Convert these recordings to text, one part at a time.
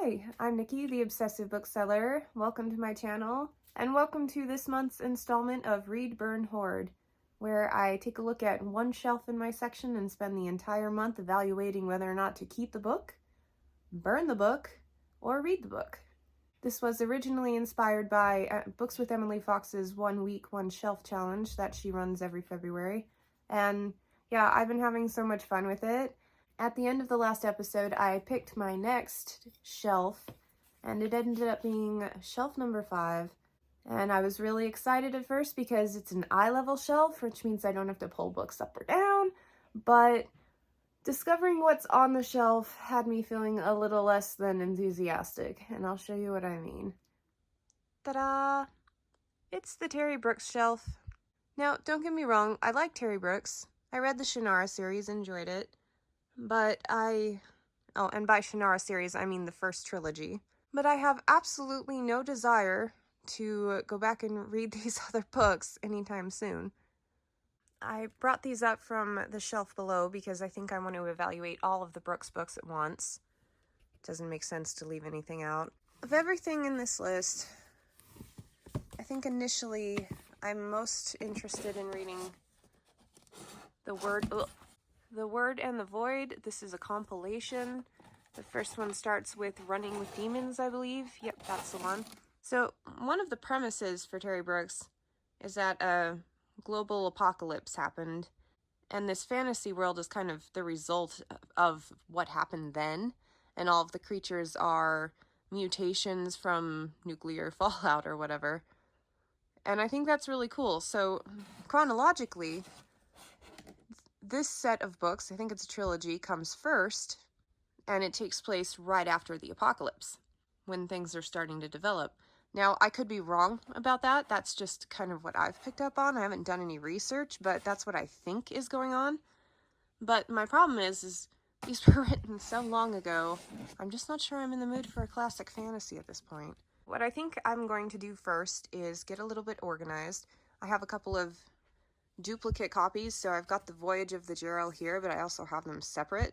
Hi, I'm Nikki, the Obsessive Bookseller. Welcome to my channel, and welcome to this month's installment of Read, Burn, Hoard, where I take a look at one shelf in my section and spend the entire month evaluating whether or not to keep the book, burn the book, or read the book. This was originally inspired by Books with Emily Fox's 1 Week, 1 Shelf challenge that she runs every February, and yeah, I've been having so much fun with it. At the end of the last episode, I picked my next shelf, and it ended up being shelf number 5. And I was really excited at first because it's an eye-level shelf, which means I don't have to pull books up or down, but discovering what's on the shelf had me feeling a little less than enthusiastic, and I'll show you what I mean. Ta-da! It's the Terry Brooks shelf. Now, don't get me wrong, I like Terry Brooks. I read the Shannara series, enjoyed it. But and by Shannara series, I mean the first trilogy. But I have absolutely no desire to go back and read these other books anytime soon. I brought these up from the shelf below because I think I want to evaluate all of the Brooks books at once. It doesn't make sense to leave anything out. Of everything in this list, I think initially I'm most interested in reading The Word and the Void. This is a compilation. The first one starts with Running with Demons, I believe. Yep, that's the one. So, one of the premises for Terry Brooks is that a global apocalypse happened, and this fantasy world is kind of the result of what happened then, and all of the creatures are mutations from nuclear fallout or whatever. And I think that's really cool. So, chronologically, this set of books, I think it's a trilogy, comes first, and it takes place right after the apocalypse, when things are starting to develop. Now, I could be wrong about that. That's just kind of what I've picked up on. I haven't done any research, but that's what I think is going on. But my problem is these were written so long ago, I'm just not sure I'm in the mood for a classic fantasy at this point. What I think I'm going to do first is get a little bit organized. I have a couple of duplicate copies, so I've got the Voyage of the Jarrell here, but I also have them separate.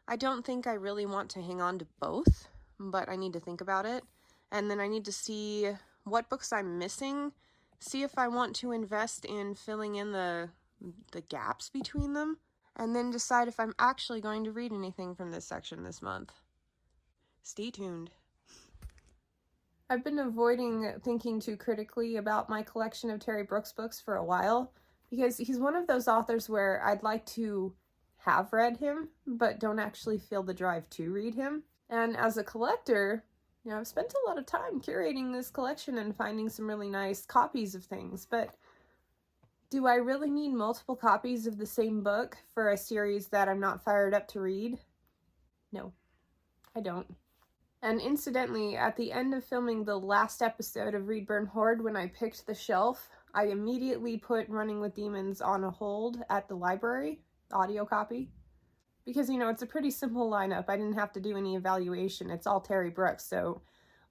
I don't think I really want to hang on to both, but I need to think about it. And then I need to see what books I'm missing, see if I want to invest in filling in the gaps between them, and then decide if I'm actually going to read anything from this section this month. Stay tuned. I've been avoiding thinking too critically about my collection of Terry Brooks books for a while, because he's one of those authors where I'd like to have read him, but don't actually feel the drive to read him. And as a collector, I've spent a lot of time curating this collection and finding some really nice copies of things, but do I really need multiple copies of the same book for a series that I'm not fired up to read? No, I don't. And incidentally, at the end of filming the last episode of Read, Burn, Hoard, when I picked the shelf, I immediately put Running with Demons on a hold at the library, audio copy, because, it's a pretty simple lineup. I didn't have to do any evaluation. It's all Terry Brooks, so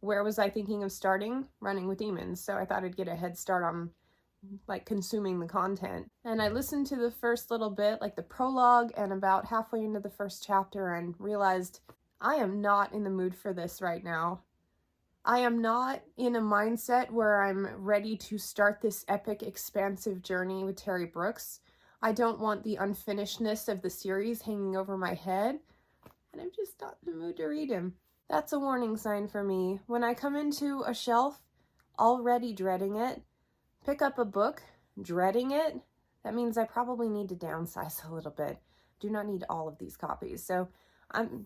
where was I thinking of starting? Running with Demons, so I thought I'd get a head start on, consuming the content. And I listened to the first little bit, the prologue, and about halfway into the first chapter, and realized I am not in the mood for this right now. I am not in a mindset where I'm ready to start this epic, expansive journey with Terry Brooks. I don't want the unfinishedness of the series hanging over my head, and I'm just not in the mood to read him. That's a warning sign for me. When I come into a shelf already dreading it, pick up a book dreading it, that means I probably need to downsize a little bit. Do not need all of these copies. So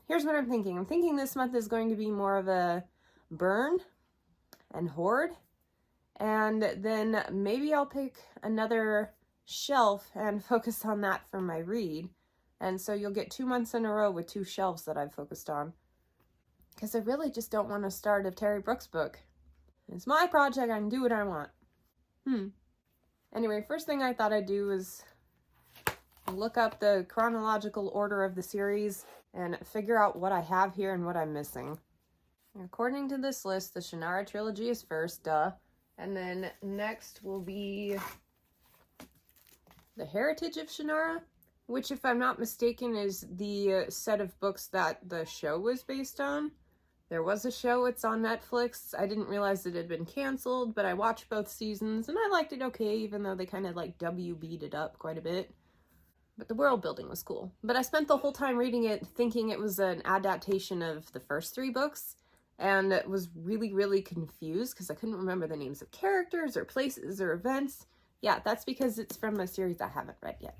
here's what I'm thinking. I'm thinking this month is going to be more of a burn and hoard, and then maybe I'll pick another shelf and focus on that for my read. And so you'll get 2 months in a row with 2 shelves that I've focused on, because I really just don't want to start a Terry Brooks book. It's my project. I can do what I want. Anyway, first thing I thought I'd do is look up the chronological order of the series and figure out what I have here and what I'm missing. According to this list, the Shannara trilogy is first, duh. And then next will be The Heritage of Shannara, which, if I'm not mistaken, is the set of books that the show was based on. There was a show, it's on Netflix. I didn't realize it had been canceled, but I watched both seasons and I liked it okay, even though they kind of like WB'd it up quite a bit. But the world building was cool. But I spent the whole time reading it thinking it was an adaptation of the first 3 books, and was really, really confused because I couldn't remember the names of characters or places or events. Yeah, that's because it's from a series I haven't read yet.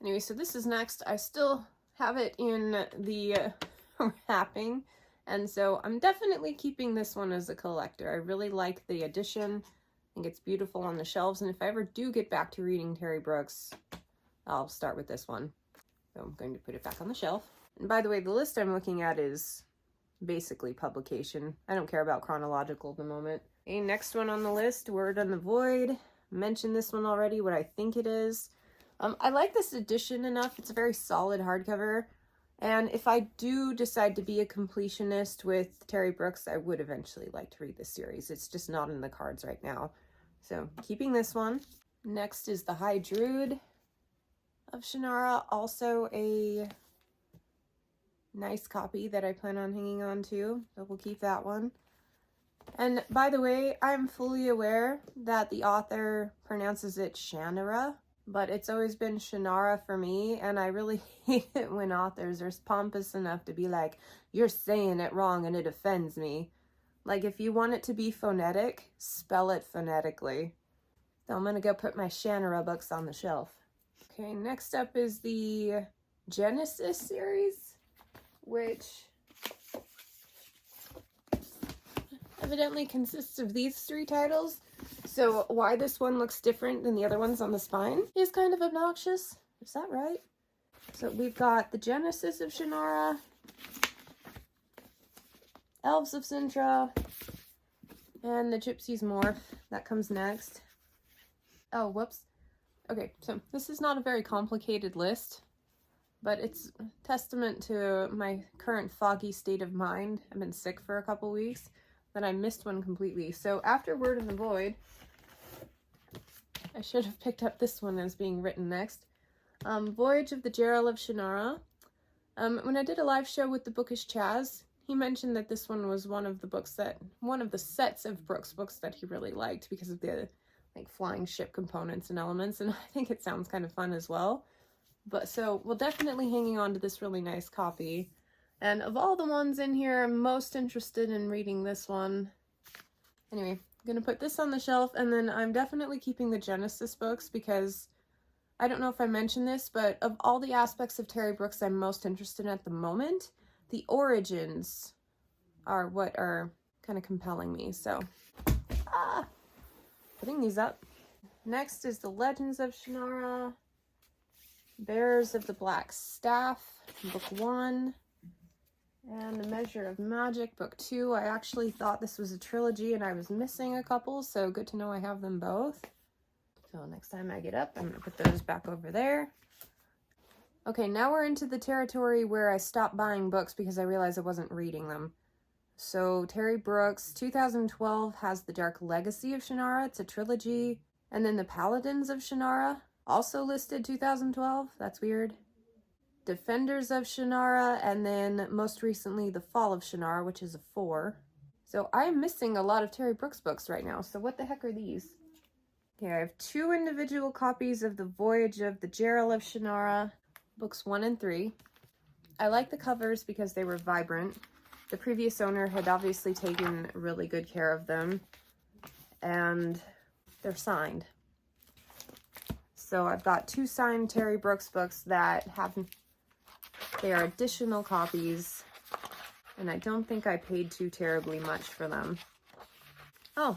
Anyway, so this is next. I still have it in the wrapping, and so I'm definitely keeping this one as a collector. I really like the edition. I think it's beautiful on the shelves, and if I ever do get back to reading Terry Brooks, I'll start with this one. So I'm going to put it back on the shelf. And by the way, the list I'm looking at is basically publication. I don't care about chronological at the moment. Okay, next one on the list, Word on the Void. Mentioned this one already, what I think it is. I like this edition enough. It's a very solid hardcover. And if I do decide to be a completionist with Terry Brooks, I would eventually like to read this series. It's just not in the cards right now. So keeping this one. Next is The High Druid of Shannara, also a nice copy that I plan on hanging on to, so we'll keep that one. And by the way, I'm fully aware that the author pronounces it Shannara, but it's always been Shannara for me, and I really hate it when authors are pompous enough to be like, you're saying it wrong and it offends me. Like, if you want it to be phonetic, spell it phonetically. So I'm gonna go put my Shannara books on the shelf. Okay, next up is the Genesis series, which evidently consists of these 3 titles. So why this one looks different than the other ones on the spine is kind of obnoxious. Is that right? So we've got the Genesis of Shannara, Elves of Sintra, and the Gypsies Morph. That comes next. Oh, whoops. Okay, so this is not a very complicated list, but it's a testament to my current foggy state of mind. I've been sick for a couple weeks, that I missed one completely. So after Word in the Void, I should have picked up this one as being written next. Voyage of the Gerald of Shannara. When I did a live show with the Bookish Chaz, he mentioned that this one was one of the sets of Brooks books that he really liked because of the like flying ship components and elements, and I think it sounds kind of fun as well. But so we're definitely hanging on to this really nice copy. And of all the ones in here, I'm most interested in reading this one. Anyway, I'm gonna put this on the shelf, and then I'm definitely keeping the Genesis books because I don't know if I mentioned this, but of all the aspects of Terry Brooks I'm most interested in at the moment, the origins are what are kind of compelling me. So, putting these up. Next is the Legends of Shannara, Bearers of the Black Staff, Book 1, and The Measure of Magic, Book 2. I actually thought this was a trilogy and I was missing a couple, so good to know I have them both. So next time I get up, I'm going to put those back over there. Okay, now we're into the territory where I stopped buying books because I realized I wasn't reading them. So Terry Brooks, 2012, has The Dark Legacy of Shannara. It's a trilogy. And then The Paladins of Shannara, also listed 2012. That's weird. Defenders of Shannara, and then most recently The Fall of Shannara, which is a 4. So I'm missing a lot of Terry Brooks books right now. So what the heck are these? Okay, I have 2 individual copies of The Voyage of the Gerald of Shannara, books 1 and 3. I like the covers because they were vibrant. The previous owner had obviously taken really good care of them, and they're signed. So I've got 2 signed Terry Brooks books that they are additional copies, and I don't think I paid too terribly much for them. Oh,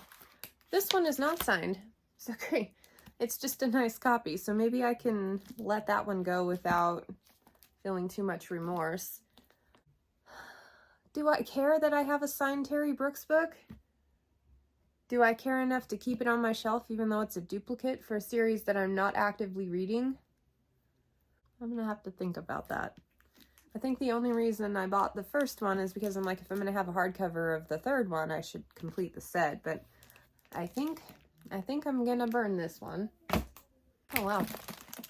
this one is not signed. So great. It's just a nice copy, so maybe I can let that one go without feeling too much remorse. Do I care that I have a signed Terry Brooks book? Do I care enough to keep it on my shelf even though it's a duplicate for a series that I'm not actively reading? I'm gonna have to think about that. I think the only reason I bought the first one is because I'm like, if I'm gonna have a hardcover of the third one, I should complete the set, but I think I'm gonna burn this one. Oh wow.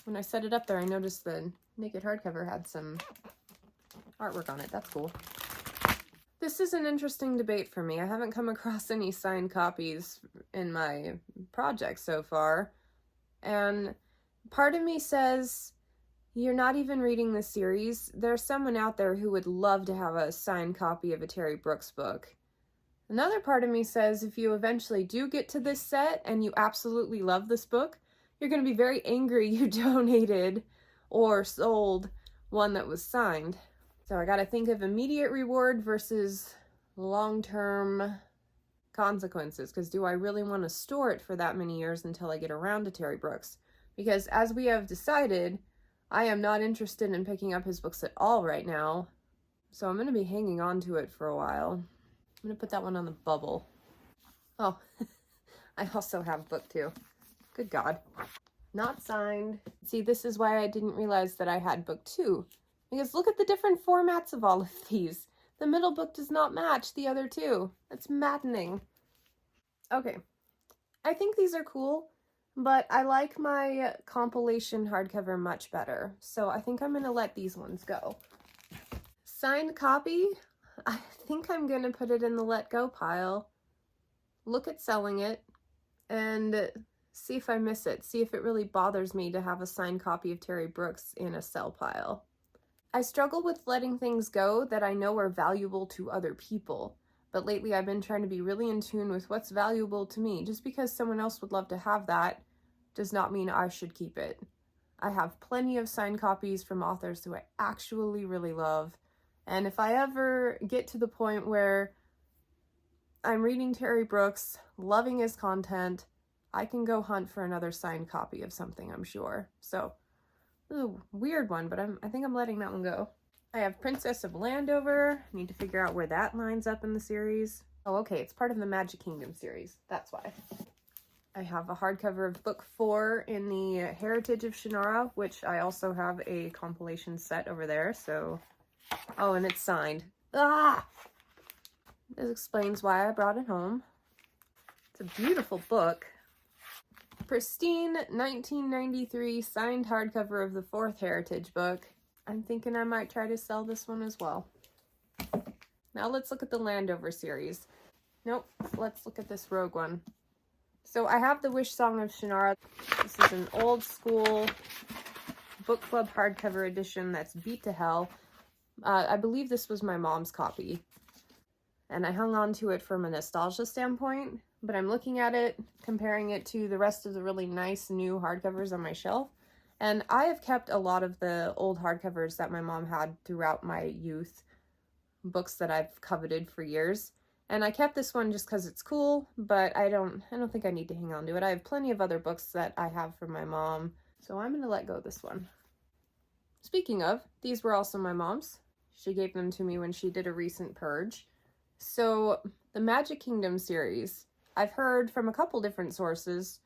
When I set it up there, I noticed the naked hardcover had some artwork on it. That's cool. This is an interesting debate for me. I haven't come across any signed copies in my project so far. And part of me says, you're not even reading the series. There's someone out there who would love to have a signed copy of a Terry Brooks book. Another part of me says, if you eventually do get to this set and you absolutely love this book, you're going to be very angry you donated or sold one that was signed. So I got to think of immediate reward versus long-term consequences, because do I really want to store it for that many years until I get around to Terry Brooks? Because as we have decided, I am not interested in picking up his books at all right now, so I'm going to be hanging on to it for a while. I'm going to put that one on the bubble. Oh, I also have book 2. Good God. Not signed. See, this is why I didn't realize that I had book 2. Because look at the different formats of all of these. The middle book does not match the other 2. That's maddening. Okay. I think these are cool, but I like my compilation hardcover much better. So I think I'm going to let these ones go. Signed copy, I think I'm going to put it in the let go pile. Look at selling it and see if I miss it. See if it really bothers me to have a signed copy of Terry Brooks in a sell pile. I struggle with letting things go that I know are valuable to other people, but lately I've been trying to be really in tune with what's valuable to me. Just because someone else would love to have that does not mean I should keep it. I have plenty of signed copies from authors who I actually really love, and if I ever get to the point where I'm reading Terry Brooks, loving his content, I can go hunt for another signed copy of something, I'm sure. So, a weird one, but I think I'm letting that one go. I have Princess of Landover. I need to figure out where that lines up in the series. Oh, okay, it's part of the Magic Kingdom series. That's why. I have a hardcover of book 4 in the Heritage of Shannara, which I also have a compilation set over there, so... Oh, and it's signed. Ah! This explains why I brought it home. It's a beautiful book. Pristine 1993 signed hardcover of the 4th Heritage book. I'm thinking I might try to sell this one as well. Now let's look at the Landover series. Nope, let's look at this Rogue one. So I have the Wish Song of Shannara. This is an old school book club hardcover edition that's beat to hell. I believe this was my mom's copy, and I hung on to it from a nostalgia standpoint, but I'm looking at it, comparing it to the rest of the really nice new hardcovers on my shelf, and I have kept a lot of the old hardcovers that my mom had throughout my youth, books that I've coveted for years, and I kept this one just because it's cool, but I don't think I need to hang on to it. I have plenty of other books that I have from my mom, so I'm going to let go of this one. Speaking of, these were also my mom's. She gave them to me when she did a recent purge. So, the Magic Kingdom series, I've heard from a couple different sources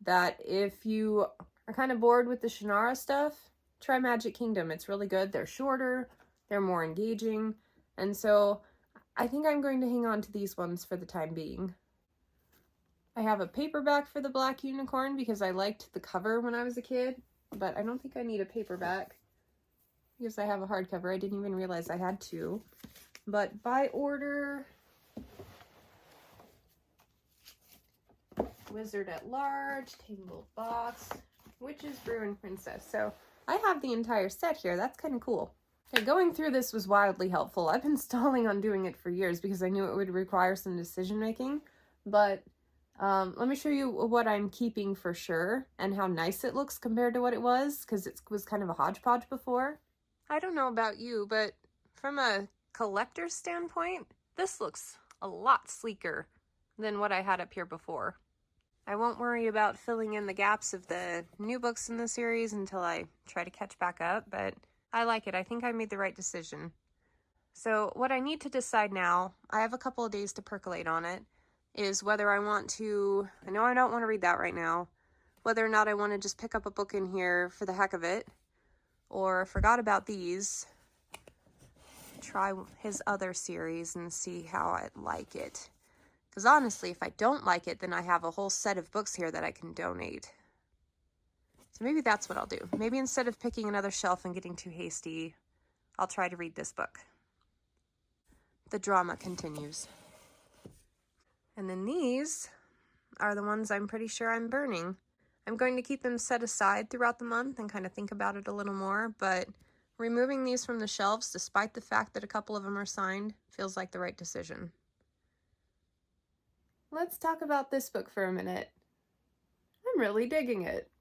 that if you are kind of bored with the Shannara stuff, try Magic Kingdom. It's really good. They're shorter, they're more engaging, and so I think I'm going to hang on to these ones for the time being. I have a paperback for the Black Unicorn because I liked the cover when I was a kid, but I don't think I need a paperback because I have a hardcover. I didn't even realize I had 2. But by order, Wizard at Large, Tangled Box, Witch's Brew, and Princess. So I have the entire set here. That's kind of cool. Okay, going through this was wildly helpful. I've been stalling on doing it for years because I knew it would require some decision making. But let me show you what I'm keeping for sure and how nice it looks compared to what it was, because it was kind of a hodgepodge before. I don't know about you, but from a collector's standpoint, this looks a lot sleeker than what I had up here before. I won't worry about filling in the gaps of the new books in the series until I try to catch back up, but I like it. I think I made the right decision. So what I need to decide now, I have a couple of days to percolate on it, is whether I want to, I know I don't want to read that right now, whether or not I want to just pick up a book in here for the heck of it, or forgot about these, try his other series and see how I like it. Because honestly, if I don't like it, then I have a whole set of books here that I can donate. So maybe that's what I'll do. Maybe instead of picking another shelf and getting too hasty, I'll try to read this book. the drama continues. And then these are the ones I'm pretty sure I'm burning. I'm going to keep them set aside throughout the month and kind of think about it a little more, but removing these from the shelves, despite the fact that a couple of them are signed, feels like the right decision. Let's talk about this book for a minute. I'm really digging it.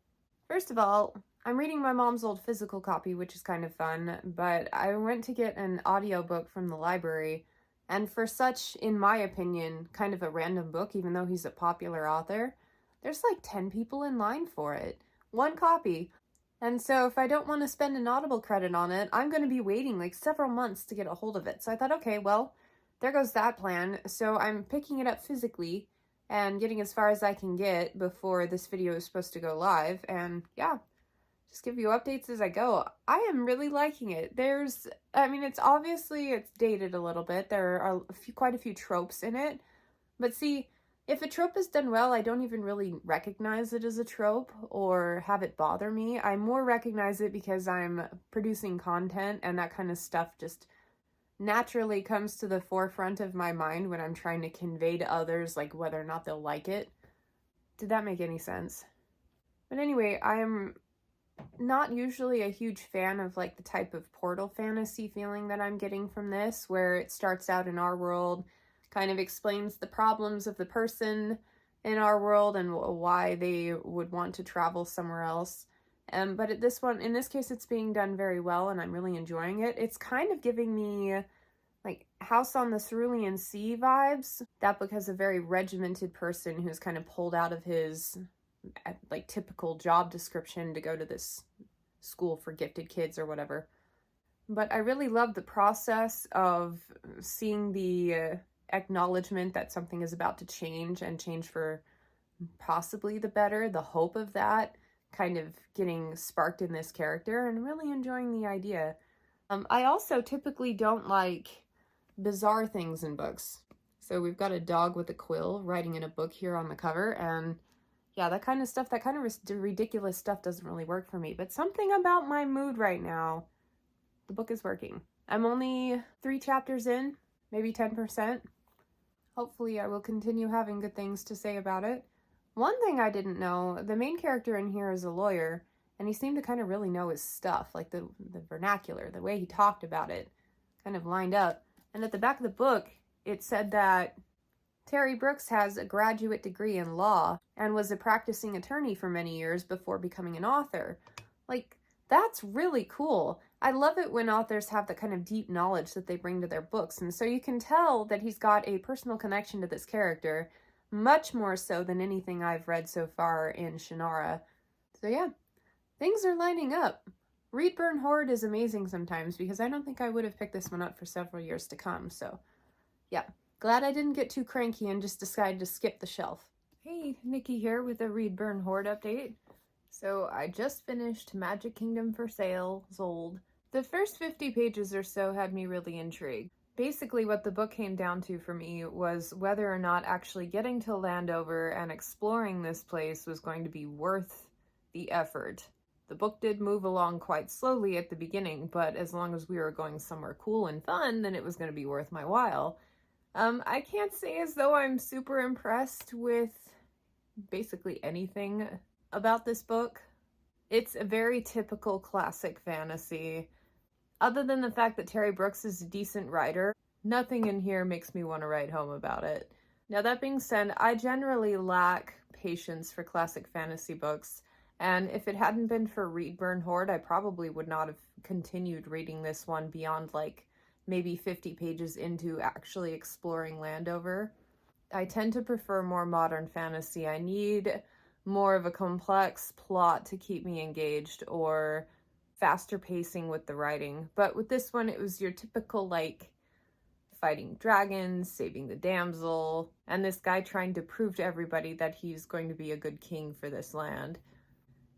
First of all, I'm reading my mom's old physical copy, which is kind of fun, but I went to get an audiobook from the library, and for such, in my opinion, kind of a random book, even though he's a popular author, there's like 10 people in line for it. One copy. And so if I don't want to spend an Audible credit on it, I'm going to be waiting like several months to get a hold of it. So I thought, okay, well, there goes that plan. So I'm picking it up physically and getting as far as I can get before this video is supposed to go live. And yeah, just give you updates as I go. I am really liking it. It's dated a little bit. There are quite a few tropes in it. But see, if a trope is done well, I don't even really recognize it as a trope or have it bother me. I more recognize it because I'm producing content and that kind of stuff just naturally comes to the forefront of my mind when I'm trying to convey to others, like, whether or not they'll like it. Did that make any sense? But anyway, I am not usually a huge fan of like the type of portal fantasy feeling that I'm getting from this, where it starts out in our world, kind of explains the problems of the person in our world and why they would want to travel somewhere else. But in this case, it's being done very well, and I'm really enjoying it. It's kind of giving me like House on the Cerulean Sea vibes. That book has a very regimented person who's kind of pulled out of his like typical job description to go to this school for gifted kids or whatever. But I really love the process of seeing the acknowledgement that something is about to change and change for possibly the better, the hope of that kind of getting sparked in this character, and really enjoying the idea. I also typically don't like bizarre things in books. So we've got a dog with a quill writing in a book here on the cover, and yeah, that kind of stuff, that kind of ridiculous stuff doesn't really work for me. But something about my mood right now, the book is working. I'm only 3 chapters in, maybe 10%. Hopefully I will continue having good things to say about it. One thing I didn't know, the main character in here is a lawyer, and he seemed to kind of really know his stuff, like the vernacular, the way he talked about it, kind of lined up. And at the back of the book, it said that Terry Brooks has a graduate degree in law and was a practicing attorney for many years before becoming an author. Like, that's really cool. I love it when authors have the kind of deep knowledge that they bring to their books, and so you can tell that he's got a personal connection to this character, much more so than anything I've read so far in Shannara. So yeah, things are lining up. Read Burn Hoard is amazing sometimes, because I don't think I would have picked this one up for several years to come, so yeah. Glad I didn't get too cranky and just decided to skip the shelf. Hey, Nikki here with a Read Burn Hoard update. So I just finished Magic Kingdom for Sale, Zold. The first 50 pages or so had me really intrigued. Basically what the book came down to for me was whether or not actually getting to Landover and exploring this place was going to be worth the effort. The book did move along quite slowly at the beginning, but as long as we were going somewhere cool and fun, then it was going to be worth my while. I can't say as though I'm super impressed with basically anything about this book. It's a very typical classic fantasy. Other than the fact that Terry Brooks is a decent writer, nothing in here makes me want to write home about it. Now that being said, I generally lack patience for classic fantasy books, and if it hadn't been for Read Burn Hoard, I probably would not have continued reading this one beyond like maybe 50 pages into actually exploring Landover. I tend to prefer more modern fantasy. I need more of a complex plot to keep me engaged, or faster pacing with the writing. But with this one, it was your typical like fighting dragons, saving the damsel, and this guy trying to prove to everybody that he's going to be a good king for this land.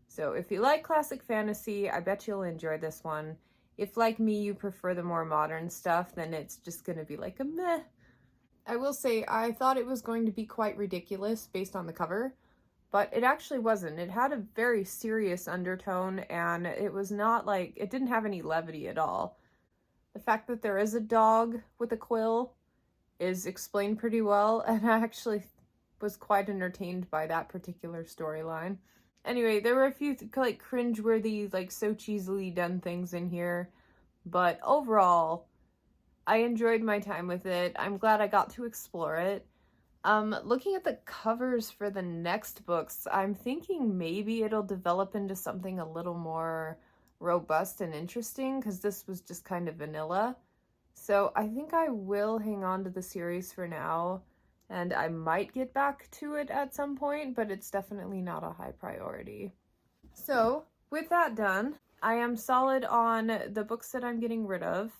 So if you like classic fantasy, I bet you'll enjoy this one. If, like me, you prefer the more modern stuff, then it's just going to be like a meh. I will say, I thought it was going to be quite ridiculous based on the cover, but it actually wasn't. It had a very serious undertone, and it was not like, it didn't have any levity at all. The fact that there is a dog with a quill is explained pretty well, and I actually was quite entertained by that particular storyline. Anyway, there were a few like cringeworthy, like so cheesily done things in here, but overall, I enjoyed my time with it. I'm glad I got to explore it. Looking at the covers for the next books, I'm thinking maybe it'll develop into something a little more robust and interesting, because this was just kind of vanilla. So I think I will hang on to the series for now, and I might get back to it at some point, but it's definitely not a high priority. So with that done, I am solid on the books that I'm getting rid of.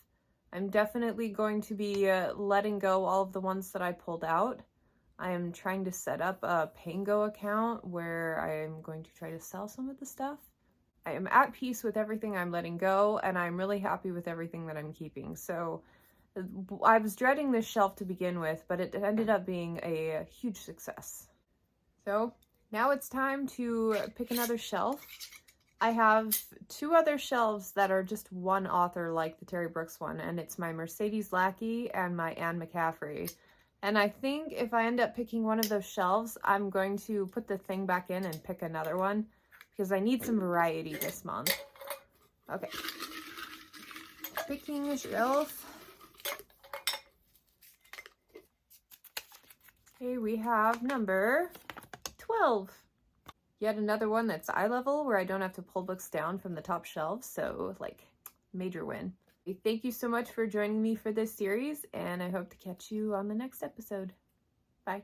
I'm definitely going to be letting go all of the ones that I pulled out. I am trying to set up a Pango account where I am going to try to sell some of the stuff. I am at peace with everything I'm letting go, and I'm really happy with everything that I'm keeping. So I was dreading this shelf to begin with, but it ended up being a huge success. So now it's time to pick another shelf. I have two other shelves that are just one author like the Terry Brooks one, and it's my Mercedes Lackey and my Anne McCaffrey. And I think if I end up picking one of those shelves, I'm going to put the thing back in and pick another one, because I need some variety this month. Okay. Picking a shelf. Okay, we have number 12. Yet another one that's eye level where I don't have to pull books down from the top shelves, so like major win. Thank you so much for joining me for this series, and I hope to catch you on the next episode. Bye.